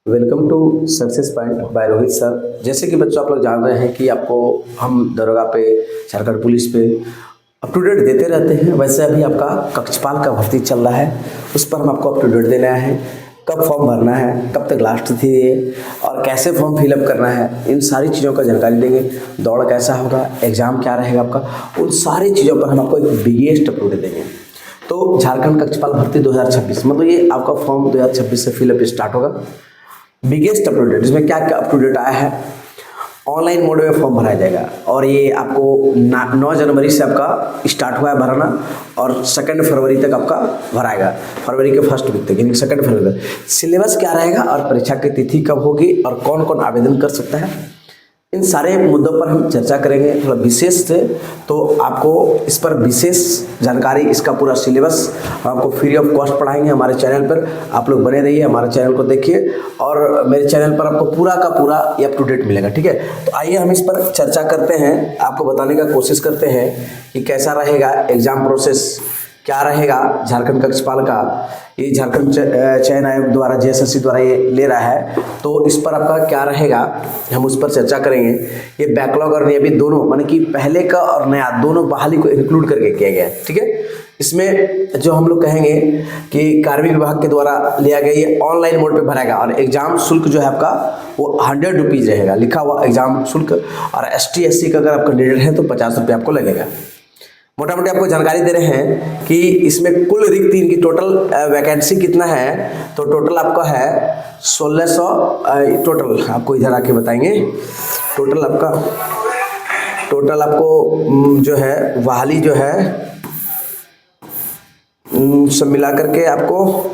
Welcome to success point by Rohit sir. जैसे कि बच्चों आप लोग जान रहे हैं कि आपको हम दरोगा पे, झारखंड पुलिस पे अप टू डेट देते रहते हैं। वैसे अभी आपका कक्षपाल का भर्ती चल रहा है, उस पर हम आपको अप टू डेट देना है। कब फॉर्म भरना है, कब तक लास्ट थी ये, और कैसे फॉर्म फिलअप करना है, इन सारी चीज़ों का जानकारी देंगे। दौड़ कैसा होगा, एग्ज़ाम क्या रहेगा आपका, उन सारी चीज़ों पर हम आपको एक बिगेस्ट अप टू डेट देंगे। तो झारखंड कक्षपाल भर्ती 2026 मतलब ये आपका फॉर्म 2026 से फिलअप स्टार्ट होगा। बिगेस्ट अप टू डेट, इसमें क्या क्या अप टू डेट आया है। ऑनलाइन मोड में फॉर्म भराया जाएगा और ये आपको 9 जनवरी से आपका स्टार्ट हुआ है भरना और 2 फरवरी तक आपका भराएगा। फरवरी के फर्स्ट वीक तक यानी 2 फरवरी तक। सिलेबस क्या रहेगा और परीक्षा की तिथि कब होगी और कौन कौन आवेदन कर सकता है, इन सारे मुद्दों पर हम चर्चा करेंगे थोड़ा विशेष से। तो आपको इस पर विशेष जानकारी, इसका पूरा सिलेबस आपको फ्री ऑफ कॉस्ट पढ़ाएंगे हमारे चैनल पर। आप लोग बने रहिए, हमारे चैनल को देखिए और मेरे चैनल पर आपको पूरा का पूरा ये अप टू डेट मिलेगा। ठीक है, तो आइए हम इस पर चर्चा करते हैं, आपको बताने का कोशिश करते हैं कि कैसा रहेगा एग्जाम प्रोसेस, क्या रहेगा झारखंड कक्षपाल का। ये झारखंड चयन आयोग द्वारा JSSC द्वारा ये ले रहा है, तो इस पर आपका क्या रहेगा हम उस पर चर्चा करेंगे। ये बैकलॉग और नियमित दोनों माने कि पहले का और नया दोनों बहाली को इंक्लूड करके किया गया है। ठीक है, इसमें जो हम लोग कहेंगे कि कार्मिक विभाग के द्वारा लिया गया ये ऑनलाइन मोड पे भराएगा और एग्जाम शुल्क जो है आपका वो 100 रुपीज़ रहेगा लिखा हुआ एग्जाम शुल्क। और ST SC का अगर आप कैंडिडेट हैं तो 50 रुपये आपको लगेगा। मोटा मोटी आपको जानकारी दे रहे हैं कि इसमें कुल रिक्ति इनकी टोटल वैकेंसी कितना है, तो टोटल आपका है 1600। टोटल आपको इधर आके बताएंगे। टोटल आपको जो है बहाली जो है सब मिला करके आपको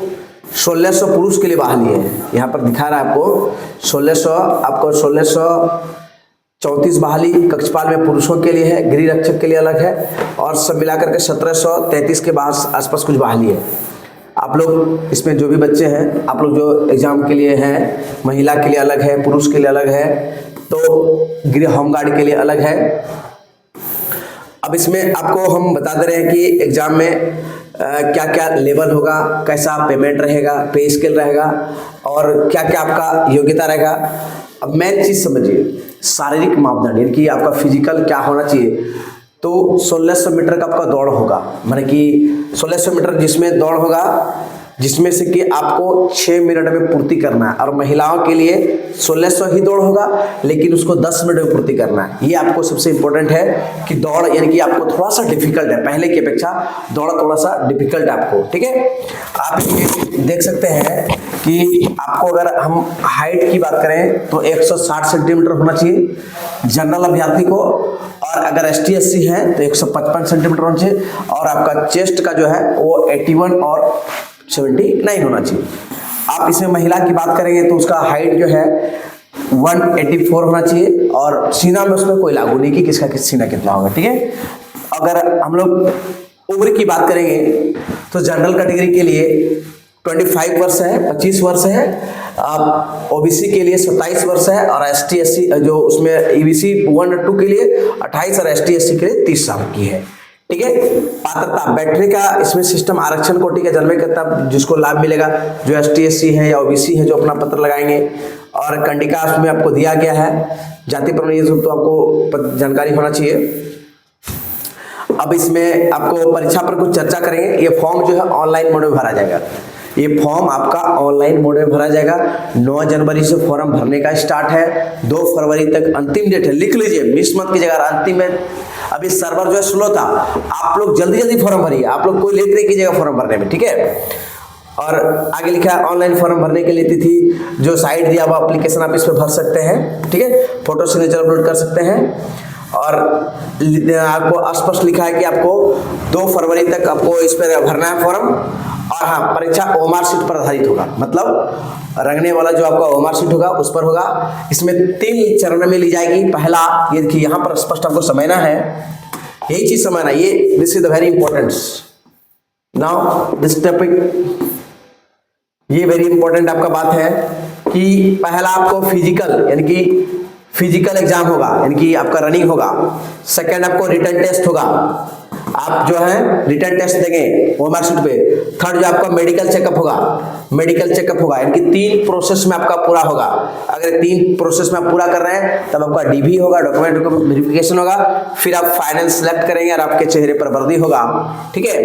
1600 पुरुष के लिए बहाली है। यहाँ पर दिखा रहा है आपको 1600, आपको 1634 बहाली कक्षपाल में पुरुषों के लिए है, गृह रक्षक के लिए अलग है और सब मिलाकर के 1733 के आसपास कुछ बहाली है। आप लोग इसमें जो भी बच्चे हैं, आप लोग जो एग्जाम के लिए हैं, महिला के लिए अलग है, पुरुष के लिए अलग है, तो गृह होमगार्ड के लिए अलग है। अब इसमें आपको हम बता दे रहे हैं कि एग्जाम में क्या क्या लेवल होगा, कैसा पेमेंट रहेगा, पे स्केल रहेगा और क्या क्या आपका योग्यता रहेगा। अब मेन चीज समझिए, शारीरिक मापदंड यानी कि आपका फिजिकल क्या होना चाहिए। तो 1600 मीटर का आपका दौड़ होगा, माने कि 1600 मीटर जिसमें दौड़ होगा, जिसमें से कि आपको 6 मिनट में पूर्ति करना है। और महिलाओं के लिए 1600 ही दौड़ होगा लेकिन उसको 10 मिनट में पूर्ति करना है। ये आपको सबसे इंपॉर्टेंट है कि दौड़ यानी कि आपको थोड़ा सा डिफिकल्ट है, पहले की अपेक्षा दौड़ थोड़ा सा डिफिकल्ट है आपको। ठीक है, आप ये देख सकते हैं कि आपको अगर हम हाइट की बात करें तो 160 सेंटीमीटर होना चाहिए जनरल अभ्यर्थी को, और अगर ST SC है तो 155 सेंटीमीटर होना चाहिए, और आपका चेस्ट का जो है वो 81 और 79 होना चाहिए। आप इसमें महिला की बात करेंगे तो उसका हाइट जो है 184 होना चाहिए, और सीना में उसमें कोई लागू नहीं कि किसका किस सीना कितना होगा। ठीक है, अगर हम लोग उम्र की बात करेंगे तो जनरल कैटेगरी के लिए 25 वर्ष है, 25 वर्ष है, OBC के लिए 27 वर्ष है, और ST SC जो उसमें EBC 1 और 2 के लिए 28 और ST SC के लिए 30 साल की है। ठीक है, पात्रता बैठने का इसमें सिस्टम आरक्षण कोटि का जन्मे का तब जिसको लाभ मिलेगा, जो ST SC है या OBC है जो अपना पत्र लगाएंगे। और कंडिका उसमें आपको दिया गया है, जाति प्रमाण तो आपको जानकारी होना चाहिए। अब इसमें आपको परीक्षा पर कुछ चर्चा करेंगे। ये फॉर्म जो है ऑनलाइन मोड में भरा जाएगा। ये फॉर्म आपका ऑनलाइन मोड में भरा जाएगा। 9 जनवरी से फॉर्म भरने का स्टार्ट है, 2 फरवरी तक अंतिम डेट है। लिख लीजिए, मिस मत कीजिएगा, अंतिम है। अभी सर्वर जो है स्लो था, आप लोग जल्दी जल्दी फॉर्म भरिए, आप लोग कोई लेट नहीं कीजिएगा फॉर्म भरने में। ठीक है, और आगे लिखा है ऑनलाइन फॉर्म भरने के लिए तिथि, जो साइट दिया हुआ एप्लीकेशन आप इस पर भर सकते हैं। ठीक है, फोटो सिग्नेचर अपलोड कर सकते हैं, और आपको स्पष्ट लिखा है कि आपको 2 फरवरी तक आपको इस पर भरना है फॉर्म। और हाँ, परीक्षा OMR शीट पर आधारित होगा, मतलब रंगने वाला जो आपका OMR शीट होगा उस पर होगा। इसमें 3 चरण में ली जाएगी। पहला ये देखिए, यहाँ पर स्पष्ट आपको समझना है, यही चीज समझना, ये this is the very important. Now this topic, ये वेरी इंपॉर्टेंट आपका बात है कि पहला आपको फिजिकल यानी कि फिजिकल एग्जाम होगा, यानी कि आपका रनिंग होगा। सेकंड आपको रिटन टेस्ट होगा, आप जो है रिटर्न टेस्ट देंगे वो मार्कशीट पे। थर्ड जो आपका मेडिकल चेकअप होगा, इनकी 3 प्रोसेस में आपका पूरा होगा। अगर 3 प्रोसेस में आप पूरा कर रहे हैं तब आपका डीवी होगा, डॉक्यूमेंट वेरिफिकेशन होगा, फिर आप फाइनेंस सेलेक्ट करेंगे और आपके चेहरे पर वर्दी होगा। ठीक है,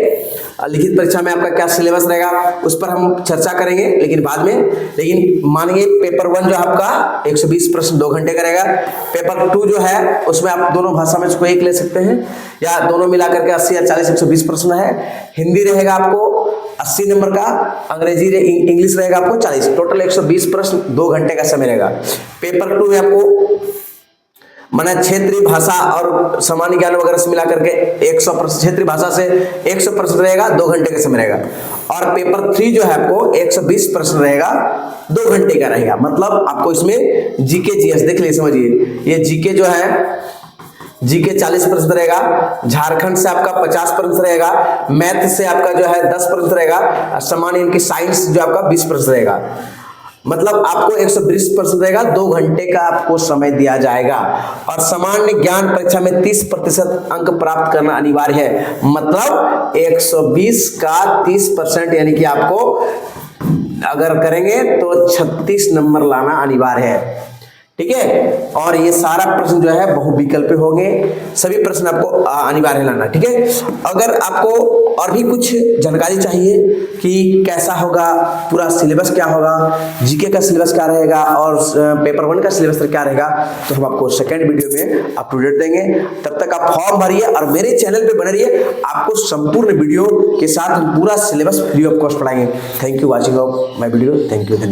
लिखित परीक्षा में आपका क्या सिलेबस रहेगा उस पर हम चर्चा करेंगे लेकिन बाद में। लेकिन मानिए पेपर 1 जो आपका 120 प्रश्न 2 घंटे का रहेगा। पेपर 2 जो है उसमें आप दोनों भाषा में कोई एक ले सकते हैं या दोनों मिलाकर के 80 या 40 120 प्रश्न है। हिंदी रहेगा आपको 80 नंबर का, अंग्रेजी इंग्लिश रहेगा आपको 40, टोटल 120 प्रश्न 2 घंटे का समय रहेगा। पेपर 2 में आपको माना क्षेत्रीय भाषा और सामान्य ज्ञान वगैरह से मिला करके 100%, क्षेत्रीय भाषा से 100% रहेगा, 2 घंटे का समय रहेगा। और पेपर 3 जो है आपको 120 प्रश्न रहेगा, 2 घंटे का रहेगा। मतलब आपको इसमें जीके जीएस देख लीजिए, समझिए ये जीके जो है जीके 40% रहेगा, झारखंड से आपका 50% रहेगा, मैथ से आपका जो है 10% रहेगा, और सामान्य इनकी साइंस जो आपका 20% रहेगा। मतलब आपको 120% रहेगा, 2 घंटे का आपको समय दिया जाएगा। और सामान्य ज्ञान परीक्षा में 30% अंक प्राप्त करना अनिवार्य है। मतलब 120 का 30% यानी कि आपको अगर करेंगे तो 36 नंबर लाना अनिवार्य है। ठीक है, और ये सारा प्रश्न जो है बहुविकल्प होंगे, सभी प्रश्न आपको अनिवार्य लाना। ठीक है, अगर आपको और भी कुछ जानकारी चाहिए कि कैसा होगा, पूरा सिलेबस क्या होगा, जीके का सिलेबस क्या रहेगा और पेपर 1 का सिलेबस क्या रहेगा, तो हम आपको सेकंड वीडियो में अप टू डेट देंगे। तब तक आप फॉर्म भरिए और मेरे चैनल पे बने रहिए, आपको संपूर्ण वीडियो के साथ हम पूरा सिलेबस फ्री ऑफ कॉस्ट पढ़ाएंगे। Thank you watching of my video, thank you, धन्यवाद।